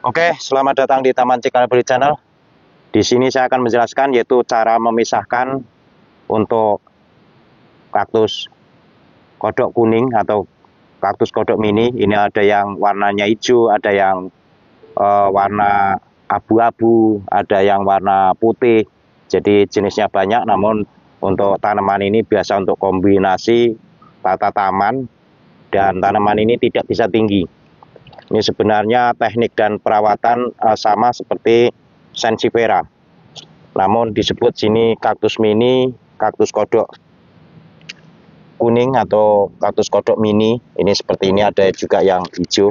Oke, selamat datang di Taman Cikalberi Channel. Di sini saya akan menjelaskan yaitu cara memisahkan untuk kaktus kodok kuning atau kaktus kodok mini. Ini ada yang warnanya hijau, ada yang warna abu-abu, ada yang warna putih. Jadi jenisnya banyak, namun untuk tanaman ini biasa untuk kombinasi tata taman, dan tanaman ini tidak bisa tinggi. Ini sebenarnya teknik dan perawatan sama seperti Sansevieria. Namun disebut sini kaktus mini, kaktus kodok kuning atau kaktus kodok mini. Ini seperti ini, ada juga yang hijau.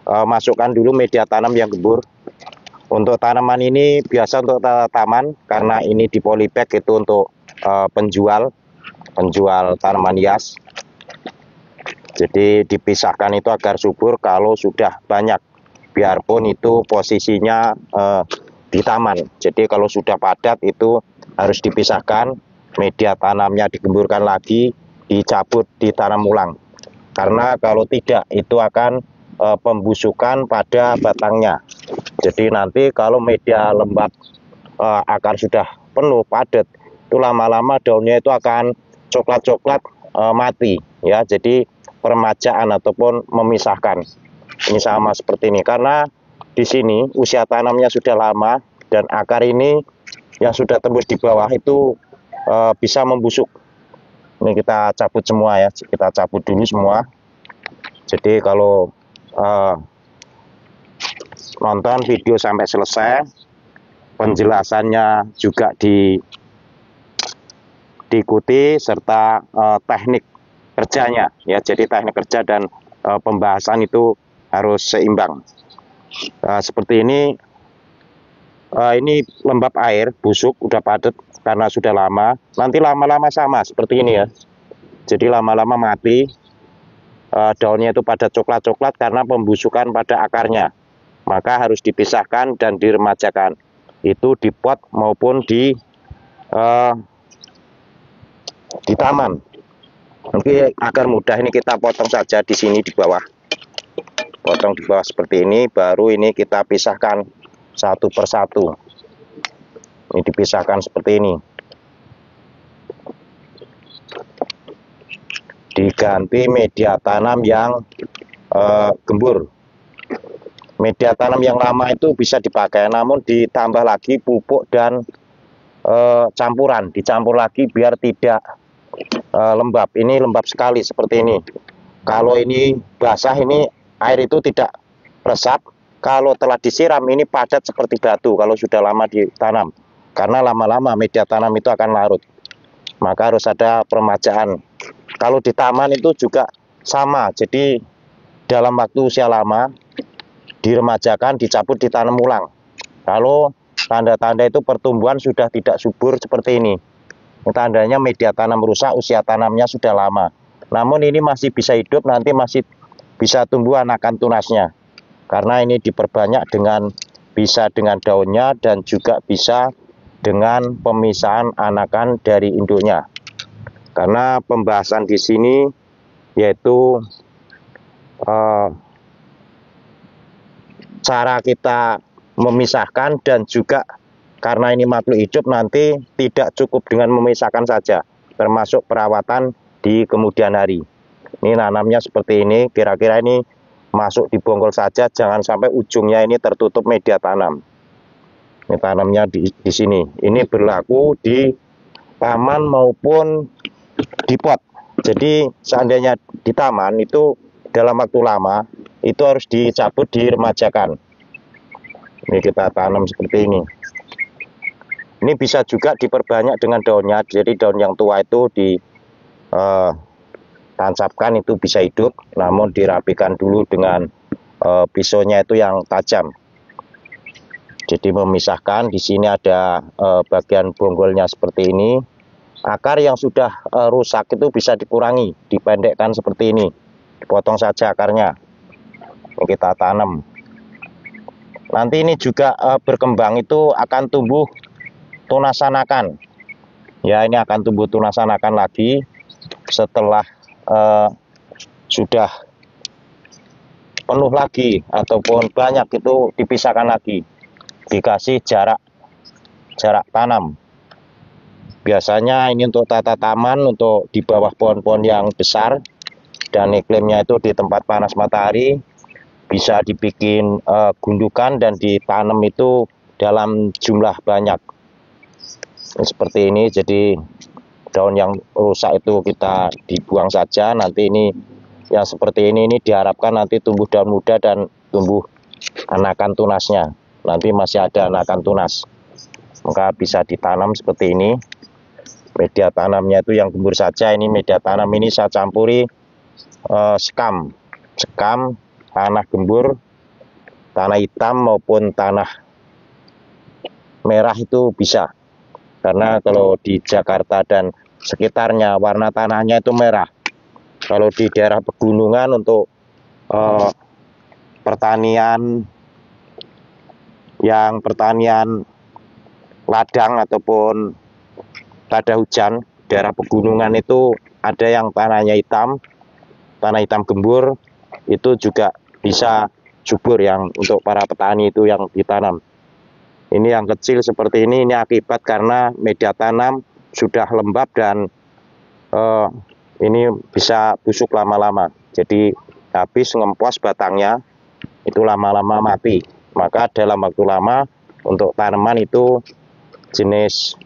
Masukkan dulu media tanam yang gembur. Untuk tanaman ini biasa untuk taman, karena ini di polybag itu untuk penjual tanaman hias. Jadi dipisahkan itu agar subur kalau sudah banyak, biarpun itu posisinya di taman. Jadi kalau sudah padat itu harus dipisahkan, media tanamnya digemburkan lagi, dicabut, ditanam ulang. Karena kalau tidak itu akan pembusukan pada batangnya. Jadi nanti kalau media lembab akar sudah penuh padat, itu lama-lama daunnya itu akan coklat-coklat mati ya. Jadi permajaan ataupun memisahkan. Ini sama seperti ini, karena di sini usia tanamnya sudah lama dan akar ini yang sudah tembus di bawah itu bisa membusuk. Ini kita cabut semua ya, kita cabut dulu semua. Jadi kalau nonton video sampai selesai, penjelasannya juga diikuti serta teknik kerjanya ya. Jadi teknik kerja dan pembahasan itu harus seimbang. Seperti ini lembab air, busuk, udah padat karena sudah lama. Nanti lama-lama sama seperti ini ya. Jadi lama-lama mati, daunnya itu pada coklat-coklat karena pembusukan pada akarnya. Maka harus dipisahkan dan diremajakan. Itu di pot maupun di taman. Oke, agar mudah ini kita potong saja di sini di bawah. Potong di bawah seperti ini, baru ini kita pisahkan satu persatu. Ini dipisahkan seperti ini. Diganti media tanam yang gembur. Media tanam yang lama itu bisa dipakai, namun ditambah lagi pupuk dan campuran, dicampur lagi biar tidak lembab. Ini lembab sekali seperti ini. Kalau ini basah, ini air itu tidak resap. Kalau telah disiram ini padat seperti batu kalau sudah lama ditanam, karena lama-lama media tanam itu akan larut. Maka harus ada peremajaan. Kalau di taman itu juga sama. Jadi dalam waktu usia lama diremajakan, dicabut, ditanam ulang. Kalau tanda-tanda itu pertumbuhan sudah tidak subur seperti ini, tandanya media tanam rusak, usia tanamnya sudah lama. Namun ini masih bisa hidup, nanti masih bisa tumbuh anakan tunasnya. Karena ini diperbanyak bisa dengan daunnya dan juga bisa dengan pemisahan anakan dari induknya. Karena pembahasan di sini yaitu cara kita memisahkan, dan juga karena ini makhluk hidup nanti tidak cukup dengan memisahkan saja, termasuk perawatan di kemudian hari. Ini nanamnya seperti ini, kira-kira ini masuk di bonggol saja, jangan sampai ujungnya ini tertutup media tanam. Ini tanamnya di sini. Ini berlaku di taman maupun di pot. Jadi seandainya di taman itu dalam waktu lama itu harus dicabut, diremajakan. Ini kita tanam seperti ini. Ini bisa juga diperbanyak dengan daunnya. Jadi daun yang tua itu ditancapkan, itu bisa hidup. Namun dirapikan dulu dengan pisaunya itu yang tajam. Jadi memisahkan. Di sini ada bagian bonggolnya seperti ini. Akar yang sudah rusak itu bisa dikurangi, dipendekkan seperti ini. Dipotong saja akarnya. Ini kita tanam. Nanti ini juga berkembang itu akan tumbuh tunasanakan. Ya, ini akan tumbuh tunasanakan lagi setelah sudah penuh lagi ataupun banyak itu dipisahkan lagi, dikasih jarak tanam. Biasanya ini untuk tata taman, untuk di bawah pohon-pohon yang besar dan iklimnya itu di tempat panas matahari, bisa dibikin gundukan dan ditanam itu dalam jumlah banyak. Seperti ini, jadi daun yang rusak itu kita dibuang saja. Nanti ini yang seperti ini diharapkan nanti tumbuh daun muda dan tumbuh anakan tunasnya. Nanti masih ada anakan tunas, maka bisa ditanam seperti ini. Media tanamnya itu yang gembur saja. Ini media tanam ini saya campuri sekam, tanah gembur, tanah hitam maupun tanah merah itu bisa. Karena kalau di Jakarta dan sekitarnya warna tanahnya itu merah. Kalau di daerah pegunungan untuk pertanian ladang ataupun pada hujan, daerah pegunungan itu ada yang tanah hitam gembur, itu juga bisa subur yang untuk para petani itu yang ditanam. Ini yang kecil seperti ini akibat karena media tanam sudah lembab dan ini bisa busuk lama-lama. Jadi habis ngempos batangnya, itu lama-lama mati. Maka dalam waktu lama untuk tanaman itu jenis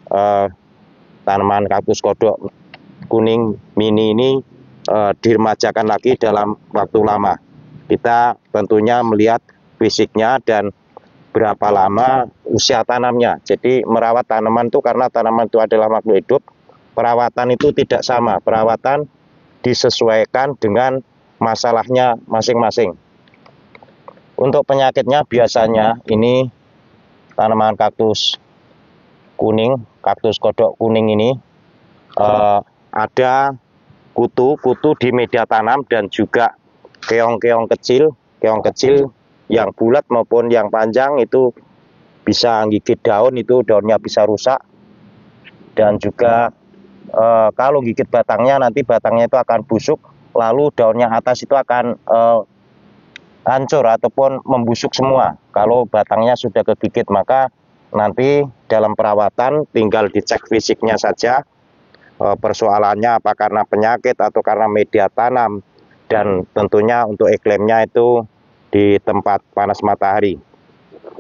tanaman kaktus kodok kuning mini ini diremajakan lagi dalam waktu lama. Kita tentunya melihat fisiknya dan berapa lama usia tanamnya. Jadi merawat tanaman itu, karena tanaman itu adalah makhluk hidup, perawatan itu tidak sama. Perawatan disesuaikan dengan masalahnya masing-masing. Untuk penyakitnya biasanya ini tanaman kaktus kuning, kaktus kodok kuning ini ada kutu di media tanam dan juga keong-keong kecil yang bulat maupun yang panjang itu bisa gigit daun, itu daunnya bisa rusak. Dan juga kalau gigit batangnya, nanti batangnya itu akan busuk, lalu daunnya atas itu akan hancur ataupun membusuk semua. Kalau batangnya sudah kegigit, maka nanti dalam perawatan tinggal dicek fisiknya saja, persoalannya apa karena penyakit atau karena media tanam, dan tentunya untuk iklimnya itu di tempat panas matahari.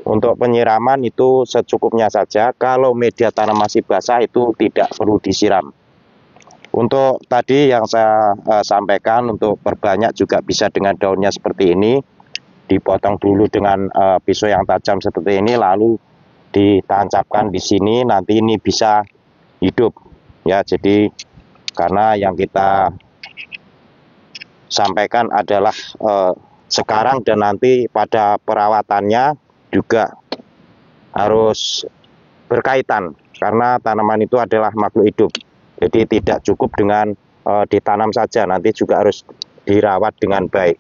Untuk penyiraman itu secukupnya saja. Kalau media tanam masih basah itu tidak perlu disiram. Untuk tadi yang saya sampaikan, untuk perbanyak juga bisa dengan daunnya seperti ini, dipotong dulu dengan pisau yang tajam seperti ini, lalu ditancapkan di sini, nanti ini bisa hidup ya. Jadi karena yang kita sampaikan adalah sekarang dan nanti pada perawatannya juga harus berkaitan, karena tanaman itu adalah makhluk hidup. Jadi tidak cukup dengan ditanam saja, nanti juga harus dirawat dengan baik.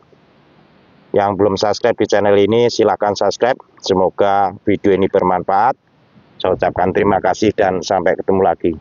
Yang belum subscribe di channel ini silahkan subscribe. Semoga video ini bermanfaat. Saya ucapkan terima kasih dan sampai ketemu lagi.